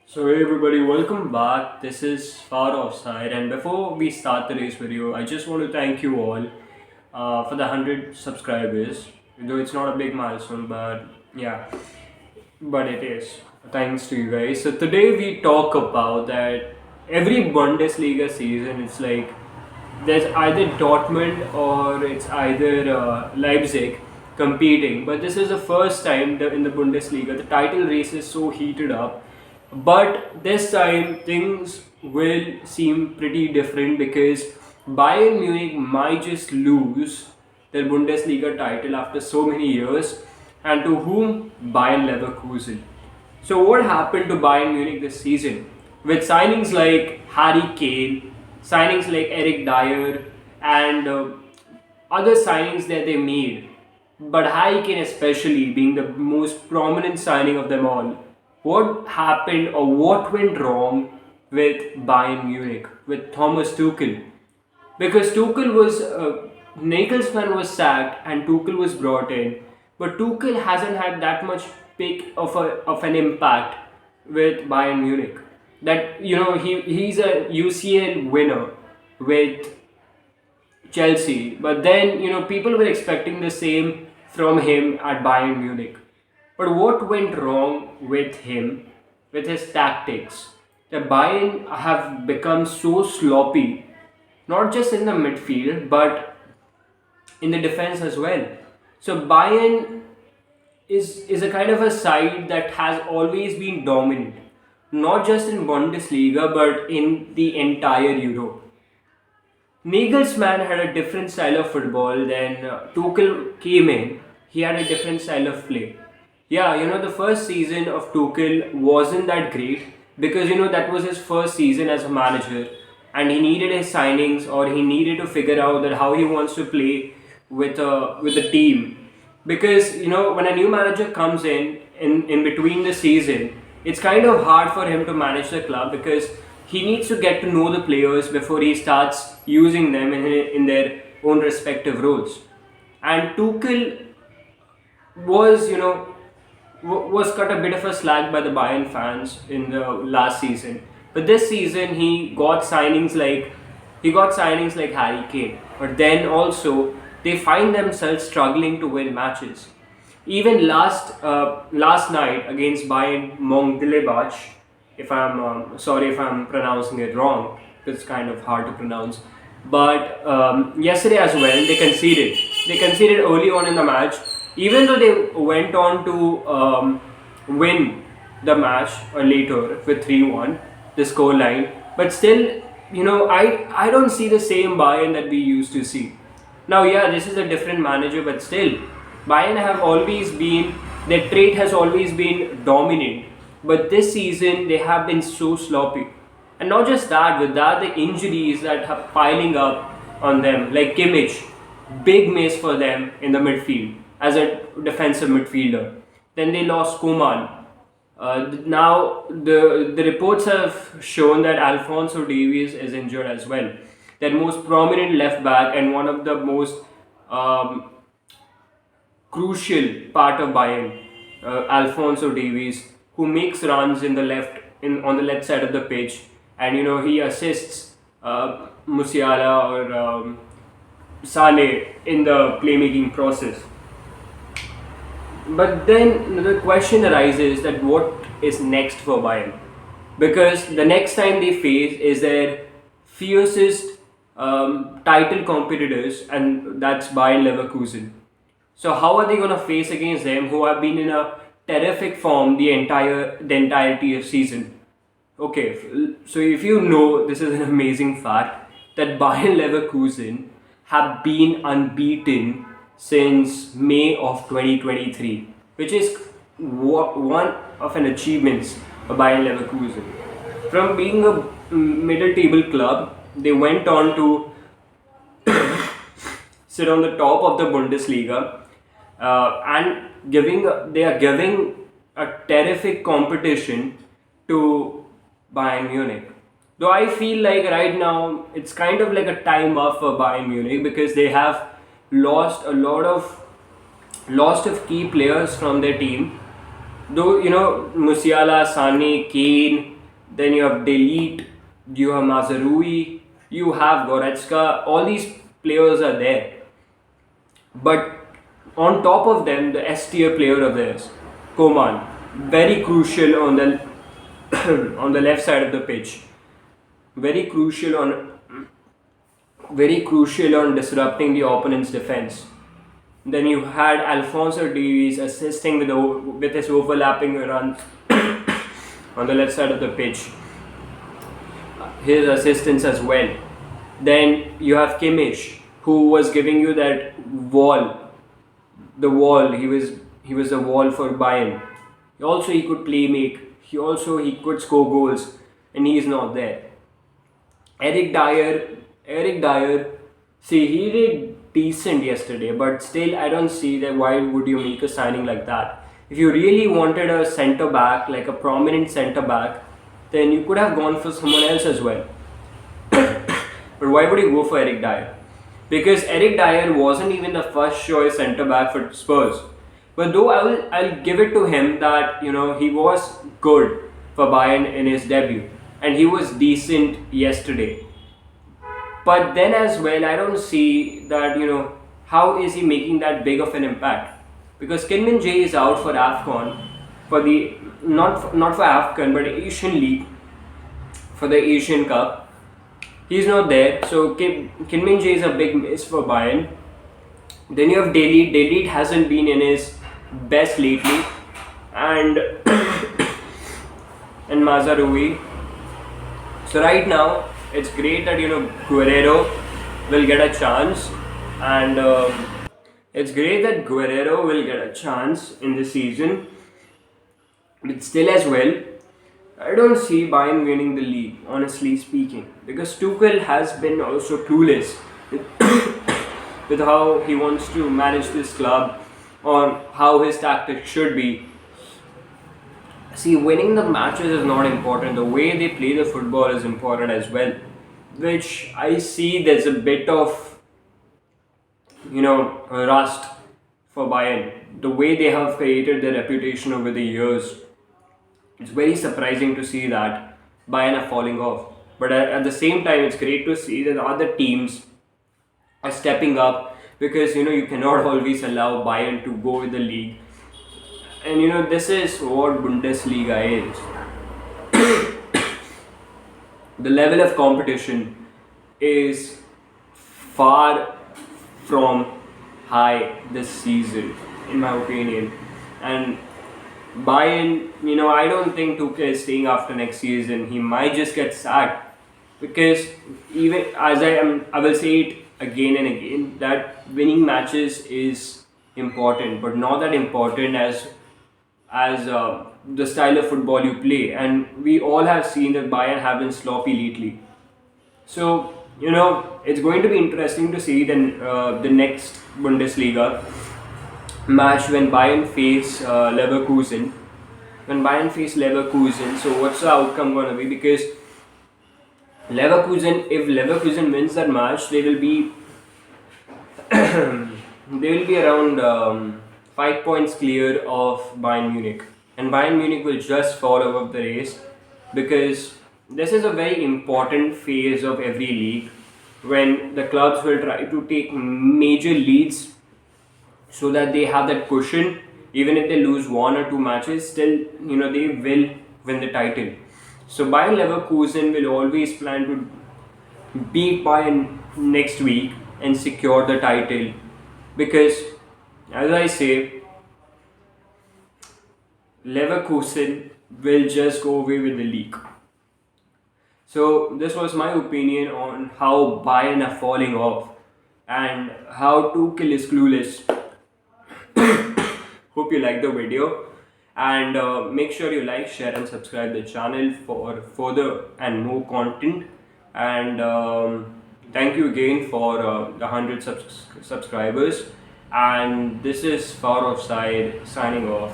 So hey everybody, welcome back. This is FAROFFSIDE, and before we start today's video, I just want to thank you all for the 100 subscribers. Though it's not a big milestone, but yeah, but it is. Thanks to you guys. So today we talk about that every Bundesliga season. It's like there's either Dortmund or it's either Leipzig competing. But this is the first time in the Bundesliga the title race is so heated up. But this time things will seem pretty different because Bayern Munich might just lose their Bundesliga title after so many years, and to whom? Bayern Leverkusen. So what happened to Bayern Munich this season? With signings like Harry Kane, signings like Eric Dyer, and other signings that they made, but Harry Kane especially being the most prominent signing of them all. What happened or what went wrong with Bayern Munich, with Thomas Tuchel? Because Nagelsmann was sacked and Tuchel was brought in, but Tuchel hasn't had that much big of an impact with Bayern Munich. That he's a UCL winner with Chelsea, but then people were expecting the same from him at Bayern Munich. But what went wrong with him, with his tactics? The Bayern have become so sloppy, not just in the midfield but in the defense as well. So Bayern is a kind of a side that has always been dominant, not just in Bundesliga but in the entire Europe. Nagelsmann had a different style of football. Then Tuchel came in. He had a different style of play. Yeah, the first season of Tuchel wasn't that great because that was his first season as a manager, and he needed his signings, or he needed to figure out that how he wants to play with a team. Because when a new manager comes in between the season, it's kind of hard for him to manage the club because he needs to get to know the players before he starts using them in their own respective roles. And Tuchel was was cut a bit of a slack by the Bayern fans in the last season. But this season he got signings like Harry Kane. But then also they find themselves struggling to win matches. Even last night against Bayern Monglebach, if I'm sorry if I'm pronouncing it wrong, it's kind of hard to pronounce. But yesterday as well, they conceded. They conceded early on in the match, even though they went on to win the match later with 3-1, the scoreline. But still, I don't see the same Bayern that we used to see. Now, yeah, this is a different manager, but still, Bayern have always been, their trait has always been dominant. But this season, they have been so sloppy. And not just that, with that, the injuries that are piling up on them, like Kimmich, big miss for them in the midfield as a defensive midfielder. Then they lost Koeman. Now the reports have shown that Alphonso Davies is injured as well. Their most prominent left back and one of the most um, crucial part of Bayern, Alphonso Davies, who makes runs in the left in on the left side of the pitch, and he assists Musiala or Sane in the playmaking process. But then the question arises that what is next for Bayern? Because the next time they face is their fiercest title competitors, and that's Bayern Leverkusen. So how are they going to face against them, who have been in a terrific form the entirety of season? Okay, so if you know, this is an amazing fact that Bayern Leverkusen have been unbeaten since May of 2023, which is one of an achievements of Bayern Leverkusen. From being a middle table club, they went on to sit on the top of the Bundesliga, and they are giving a terrific competition to Bayern Munich. Though I feel like right now it's kind of like a time off for Bayern Munich because they have lost of key players from their team. Though Musiala, Sane, Kane, Then you have Delete, you have Mazarui, you have Goretzka. All these players are there. But on top of them, the S tier player of theirs, Coman, very crucial on the on the left side of the pitch. Very crucial on disrupting the opponent's defense. Then you had Alphonso Davies assisting with his overlapping runs on the left side of the pitch. His assistance as well. Then you have Kimmich, who was giving you that wall. The wall. He was a wall for Bayern. Also, he could play make. He could score goals, and he is not there. Eric Dyer. See, he did decent yesterday, but still, I don't see that. Why would you make a signing like that? If you really wanted a centre back, like a prominent centre back, then you could have gone for someone else as well. But why would you go for Eric Dyer? Because Eric Dyer wasn't even the first choice centre back for Spurs. But though I'll give it to him that he was good for Bayern in his debut, and he was decent yesterday. But then as well, I don't see that how is he making that big of an impact? Because Kim Min Jae is out for AFCON, for the not for AFCON but Asian League, for the Asian Cup. He's not there, so Kim Min Jae is a big miss for Bayern. Then you have Delete. Delete hasn't been in his best lately, and and Mazarui. So right now, it's great that Guerrero will get a chance, and it's great that Guerrero will get a chance in this season. But still, as well, I don't see Bayern winning the league, honestly speaking, because Tuchel has been also clueless with how he wants to manage this club, or how his tactics should be. See, winning the matches is not important. The way they play the football is important as well, which I see there's a bit of rust for Bayern. The way they have created their reputation over the years, it's very surprising to see that Bayern are falling off. But at the same time, it's great to see that other teams are stepping up, because you cannot always allow Bayern to go with the league. And this is what Bundesliga is. The level of competition is far from high this season, in my opinion. And Bayern, I don't think Tuchel is staying after next season. He might just get sacked, because even as I will say it again and again, that winning matches is important, but not that important as the style of football you play. And we all have seen that Bayern have been sloppy lately. So it's going to be interesting to see then the next Bundesliga match when Bayern face Leverkusen. So what's the outcome going to be? Because if Leverkusen wins that match, they will be around 5 points clear of Bayern Munich, and Bayern Munich will just fall out of the race, because this is a very important phase of every league when the clubs will try to take major leads so that they have that cushion. Even if they lose one or two matches, still they will win the title. So Bayern Leverkusen will always plan to beat Bayern next week and secure the title, because as I say, Leverkusen will just go away with the league. So this was my opinion on how Bayern are falling off and how Tuchel is clueless. Hope you liked the video, and make sure you like, share and subscribe the channel for further and more content. And thank you again for the 100 subscribers. And this is FAROFFSIDE signing off.